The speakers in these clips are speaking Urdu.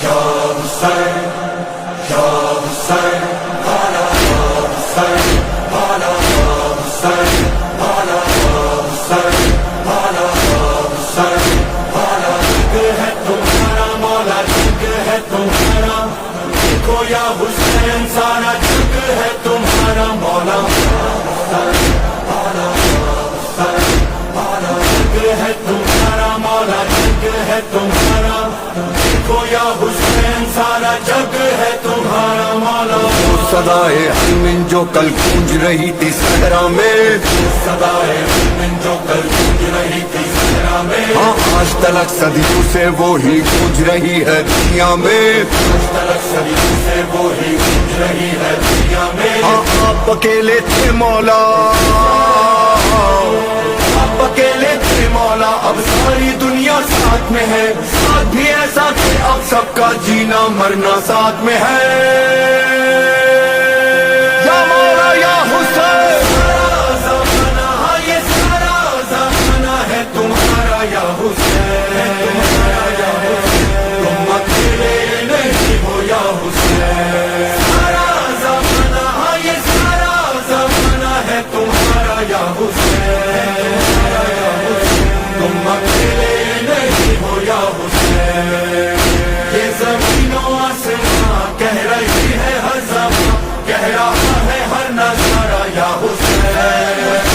یا حسین یا حسین والا یا حسین والا یا حسین والا یا حسین والا یا حسین والا جگ ہے تمہارا مولا جگ ہے تمہارا دیکھو یا حسین سارا جگ ہے تمہارا مولا حسین والا یا حسین والا جگ ہے تمہارا مولا جگ ہے تمہارا دیکھو یا حسین سارا جگ ہے تمہارا مولا صدائے حلمن جو کل گونج رہی تھی صحرا میں صدائے حلمن جو کل گونج رہی تھی صحرا میں ہاں آج تلک صدیوں سے وہی گونج رہی ہے دنیا میں آج تلک صدیوں سے وہی گونج رہی ہے دنیا میں ہاں آپ اکیلے تھے مولا آپ اکیلے تھے مولا اب ساری دنیا ساتھ میں ہے ساتھ بھی ایسا کہ اب سب کا جینا مرنا ساتھ میں ہے یا مولا یا حسین سارا زمانہ ہاں یہ سارا زمانہ ہے تمہارا یا حسین تم اکیلے نہیں ہو یا حسین سارا زمانہ ہاں یہ سارا زمانہ ہے تمہارا یا حسین تم اکیلے نہیں ہو یا حسین یہ زمین و آسمان کہہ رہی ہے ہر زمان کہہ رہا ہے ہر نظارہ یا حسین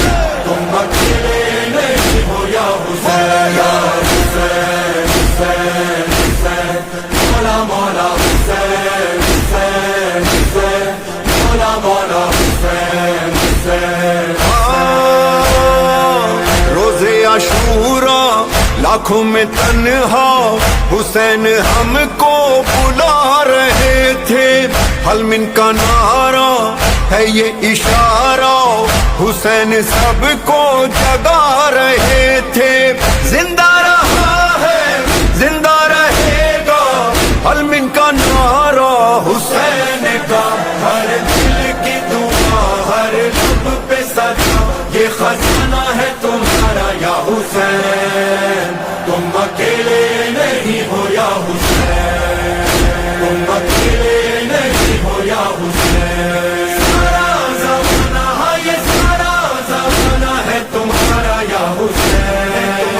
تم اکیلے نہیں ہو یا حسین یا حسین حسین حسین مولا مولا حسین حسین حسین مولا مولا حسین حسین روزے عاشورا لاکھوں میں تنہا حسین ہم کو بلا رہے تھے حلمن کا نعرہ ہے یہ اشارہ حسین سب کو جگا رہے تھے زندہ رہا ہے زندہ رہے گا حلمن کا نعرہ حسین کا ہر دل کی دعا ہر لب پہ سجا یہ خزانہ ہے تمہارا یا حسین تم اکیلے نہیں ہو یا حسین تم اکیلے نہیں ہو یا حسین سارا زمانہ ہاں یہ سارا زمانہ ہے تمہارا یا حسین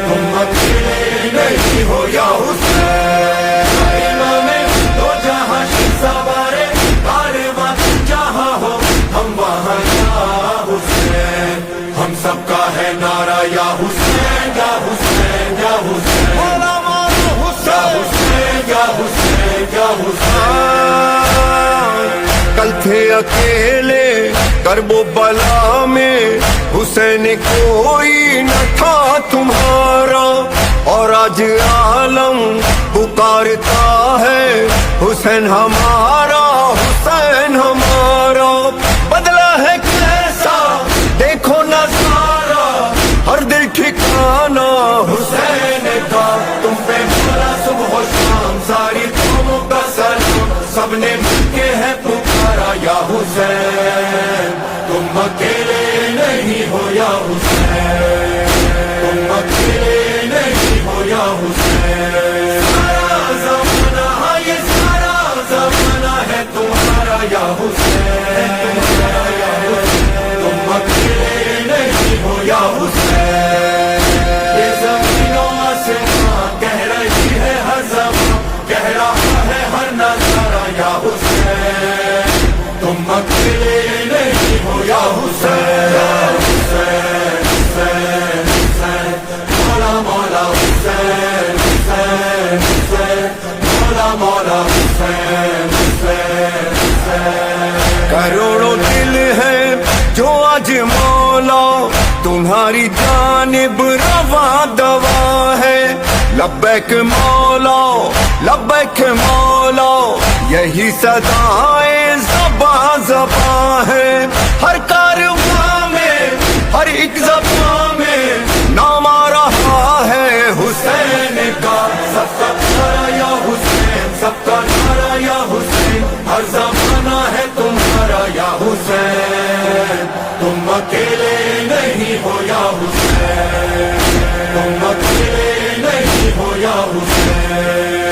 تم اکیلے نہیں ہو یا حسین امام دو جہاں سوارے کارواں جہاں ہو ہم وہاں یا حسین ہم سب کا ہے نعرہ یا حسین یا حسین یا حسین یا حسین یا حسین یا حسین کل تھے اکیلے کرب و بلا میں حسین کوئی نہ تھا تمہارا اور آج عالم پکارتا ہے حسین ہمارا حسین ہمارا بدلا ہے کیسا دیکھو نظارہ ہر دل ٹھکانا حسین کا تم پہ مولا صبح و شام ساری قوموں کا سلام سب نے مل کے ہے پکارا یا حسین تم اکیلے نہیں ہو یا حسین تم اکیلے نہیں ہو یا حسین سارا زمانہ ہاں یہ سارا زمانہ ہے تمہارا یا حسین تم اکیلے نہیں ہو یا حسین یہ زمین و آسمان کہہ رہی ہے ہر زمان کہہ رہا ہے ہر نظارہ یا حسین تم اکیلے نہیں ہو یا حسین حسین حسین حسین مولا مولا حسین حسین حسین مولا مولا حسین حسین حسین کروڑوں دل ہے جو آج مولا تمہاری جانب رواں دوا ہے لبیک مولا لبیک مولا یہی صدائیں زباں زباں ہے ہر کارواں میں ہر ایک زباں میں نام آ رہا ہے حسین کا سب کا نعرہ یا حسین سب کا نعرہ یا حسین ہر زمانہ ہے تمہارا یا حسین تم اکیلے نہیں ہو یا حسین تم اکیلے نہیں ہو یا حسین